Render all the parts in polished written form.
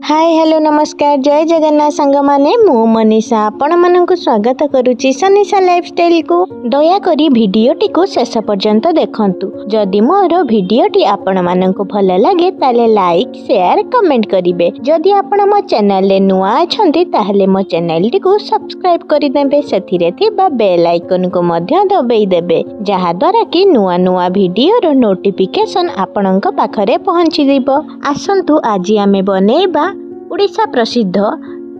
Hi hello नमस्कार जय जगन्नाथ सांग माने मु मनीषा आपण मानक स्वागत करुच्ची सनीषा लाइफस्टाइल को दयाकोरी भिडियोटी को शेष पर्यंत देखंतु। जदि मोर भिडियोटी आपण मानक भल लगे ताले लाइक शेयर कमेंट करिवे। जदि आपण मो चैनल रे नुआ अछंती ताहले मो चैनल टी को सब्सक्राइब करि देबे सेथिरे थिबा बेल आइकन को मध्य दबाई देबे जहा द्वारा कि नुआ नुआ भिडियो रो नोटिफिकेशन आपणक पाखरे पहुंची दिबो। आसंतु आज आमे बनेबा ओडिशा प्रसिद्ध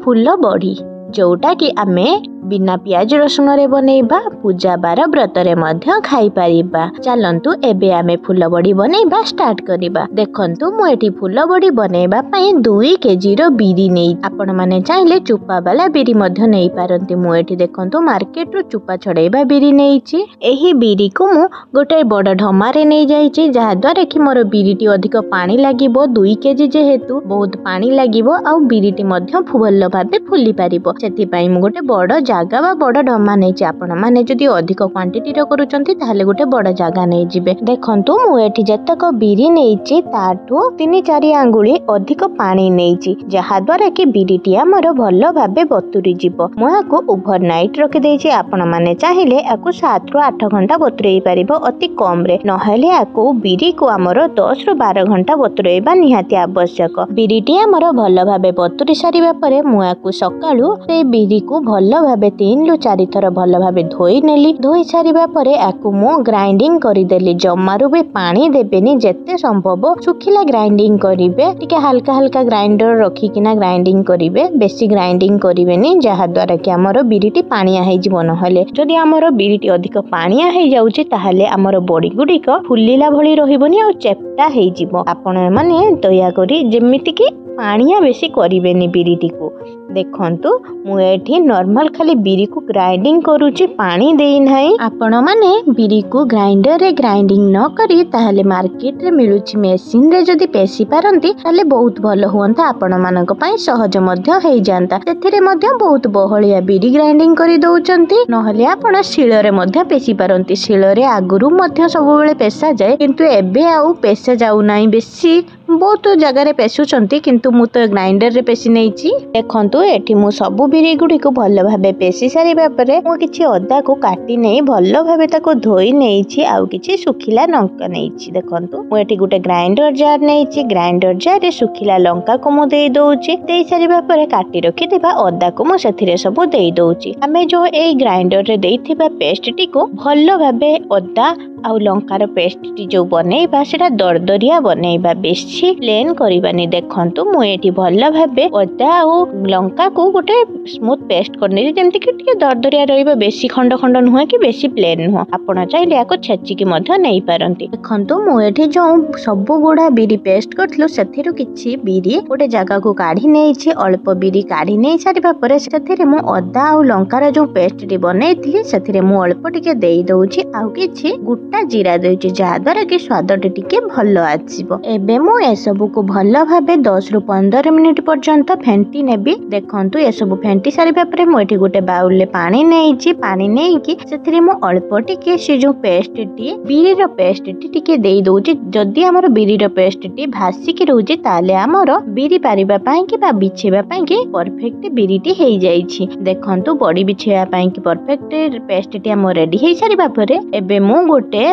फूल बड़ी जोटा कि आमे बिना प्याज रसुन रे बनैबा पूजा बार व्रत रे मध्य खाई परिबा। चलंतु एबे आमे फूल बड़ी बनैबा स्टार्ट करिबा। देखंतु मु एठी फूल बड़ी बनैबा पई 2 केजी रो बिरी नै आपण माने चाहिले चुपा वाला बिरी मध्य नै पारंती। मु एठी देखंतु मार्केट रो चुपा छड़ैबा बिरी नैची। एही बिरी को मु गोटे बड़ ढमा रे नै जाईची जहा द्वारा कि मोर बिरीटी अधिक पानी लागिबो। 2 केजी जेहेतु बहुत पानी लागिबो आ बिरीटी मध्य भल भाबे फुली पारिबो। सेति पई मु गोटे बड़ जागा बा बड़ ढमा नै आपण माने जदि अधिक क्वांटिटी रो करूचंती ताहले गोटे बड़ जागा नै जिबे। देखंतु मु एठी जतक बिरी नैची ताठो 3-4 आंगुली अधिक पानी नैची जहा द्वारा कि बिरीटी हमर भल भाबे बतुरी जिवो। मु याको ओवरनाइट रखि देछि। आपण माने चाहिले याको 7 ରୁ 8 घंटा बतुरेई परिबो अति कम रे। नहले याको बिरी को हमर 10 ରୁ 12 घंटा बतुरेइबा निहाती आवश्यक। बिरीटी हमर भल भाबे बतुरी सारिबा परे मु याको सकाळु से बिरी को भल भाबे 3 ରୁ 4 थर भल भाबे धोई नेली। धोई सारिबा परे याको मु ग्राइंडिंग करि देली। जम्मारु भी पानी देबेनी जेते संभव सुखिला ग्राइंडिंग करिवे। टिके हल्का हल्का ग्राइंडर रखी किना ग्राइंडिंग करिवे। बेसी ग्राइंडिंग करिवेनी जहा द्वारा कि हमर बिरीटी पानिया हे जिवो। नहले जदि हमर बिरीटी अधिक पानिया हे जाउची ताहले हमर बॉडी गुडिक फुल्लीला भली रहिबोनी आ चेप्टा हे जिवो। आपण माने दया करी जेमिति कि पानिया बेसी करिवेनी बिरीटी को। देखंतु मु एठी नॉर्मल खाली बिरी को ग्राइंडिंग करूची पानी देई नाही। आपण माने बिरी को ग्राइंडर रे ग्राइंडिंग न करी ताहले मार्केट रे मिलुची मेसिन रे जदी पेसी पारंती ताहले बहुत भलो होंता। आपण मानक पई सहज मध्य हेई जानता। सेथिरे मध्य बहुत बहलिया बिरी ग्राइंडिंग करी दउचंती। नहले आपण शिळ रे मध्य पेसी पारंती। शिळ रे आगुरु मध्य सब बेले पेसा जाय किंतु एबे आउ पेसा जाउ नाही। बेसी बहुत जगह रे पेसुचंती किंतु मु तो ग्राइंडर रे पेसी नैची। देखंतु एठी मु सब बिरी गुडी को भल भाबे पेसी सारिबा परे मु किछि अदा को काटी नै भल भाबे ताको धोई नैची आ किछि सुखिला लंका नैची। देखंतु मु एठी गुटे ग्राइंडर जार नैची। ग्राइंडर जार रे सुखिला लंका को मु देई दउची। देई सारिबा परे काटी रखि दिबा अदा को मु सेथिरे सब देई दउची। हमें जो ए ग्राइंडर रे देइथिबा पेस्ट टी को भल भाबे अदा आ लंकार पेस्ट टी जो बनेइबा सेटा दरदरिया बनेइबा बेसी प्लेन करिबानी। देखंतु मु एठी भल भाबे अदा आ लंका को गोटे स्मूथ पेस्ट करने जेमति कि टिके दरदरिया रहइबा। बेसी खंड खंड नुह कि बेसी प्लेन नुह। आपण चाहिले याको छेची कि मध्य नै पारंती। देखंतु मु एठी जो सब गुडा बिरी पेस्ट करथलो सेथिरु किछि बिरी गोटे जगह को काढी नैछि। अल्प बिरी काढी नै सारिबा परे सेथिरे मु अदा आ लंकार जो पेस्ट टी बनेइथिली सेथिरे मु अल्प टिके देई दउछि आ किछि गुट्टा जीरा देउछि जहा द्वारा कि स्वाद टिके भलो आछिबो। एबे मु ए सब को भल भाबे 10 ରୁ 15 मिनिट पर्यंत फेंटी नेबी। देखंतु ए सब फेंटी सारिबा परे मु एठी गोटे बाउल ले पानी नैछि। पानी नेकी सेथिरे मु अल्प टिके से जो पेस्ट टी बिरी रो पेस्ट टी टिके देई दउछि। जदि हमर बिरी रो पेस्ट टी भासी कि रहउछि ताले हमर बिरी पारिबा पई कि बा बिछेबा पई कि परफेक्ट बिरी टी हेई जाईछि। देखंतु बड़ी बिछेबा पई कि परफेक्ट पेस्ट टी हम रेडी हेई सारिबा परे एबे मु गोटे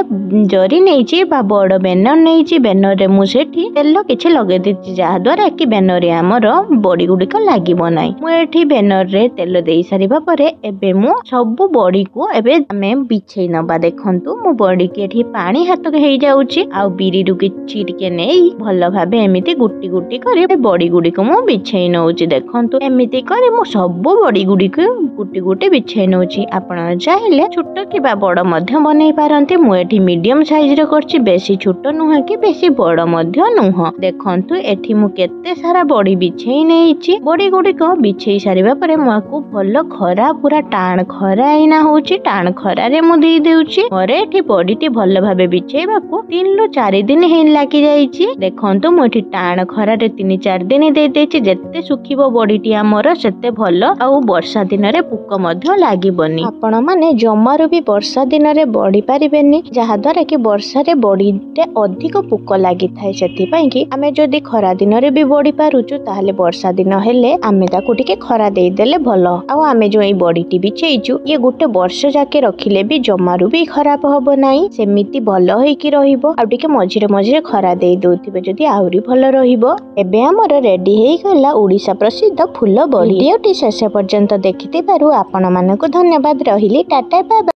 जरी नैछि बा बड़ बेनर नैछि। बेनर रे मु सेठी तेल किछि लगे देछि जहा द्वारा कि बेनर रे हमर बड़ी गुडिक लागिबो नै। मु एठी बेनर रे तेल देई सारिबा परे एबे मु सब बड़ी को एबे हमें बिछेई नबा। देखंतु मु बड़ी के एठी पानी हाथ हेई जाउछि आ बिरी रु किछि टिके नै भल भाबे एमिति गुटी गुटी करे बड़ी गुडिक मु बिछेई नउछि। देखंतु एमिति करे मु सब बड़ी गुडिक गुटी गुटी बिछेई नउछि। आपण चाहिले छोट किबा बड़ मध्य बनै पारंती। मु एठी मीडियम साइज रो करछि। बेसी छोट नुह कि बेसी बड़ मध्य नुह। देखंतु एठी मु केते सारा बड़ी बिछेई नैछि। बड़ी गुडी को बिछेई सारिबा परे मु को भल खरा पूरा टाण खरा एना होची टाण खरारे मु देई देउची मोरे एठी बडीटी भल भाबे बिछेबाकू 3 रु 4 दिन हे लागी जाईची। देखंतु मु एठी टाण खरारे 3-4 दिन देई देची जेते सुखिबो बडीटी हमर सेते भल आउ वर्षा दिन रे पुक मध्य लागिबनी। आपण माने जमारू भी वर्षा दिन रे बढी पारिबेनी जहा द्वारा कि वर्षा रे बडी रे अधिक पुक लागि थाए सेति पई कि आमे जदी खरा दिन रे भी बढी पारुचु ताहले वर्षा दिन हेले आमे ताकू टिके खरा देई देले भल आउ आमे जो एई बडीटी बिछेइचु ये गोटे वर्ष जाके रखिले भी जमारू भी खराब हबो नाही सेमिति भल होइकी रहिबो आउ टिके मझिरे मझिरे खरा देई दोथिबे जदी आउरी भल रहिबो। एबे हमर रेडी हेई गला ओडिसा प्रसिद्ध फूल बडी। वीडियोटी शेष पर्यंत देखिथिबारु आपण मानकु धन्यवाद। रहिली टाटा बाय।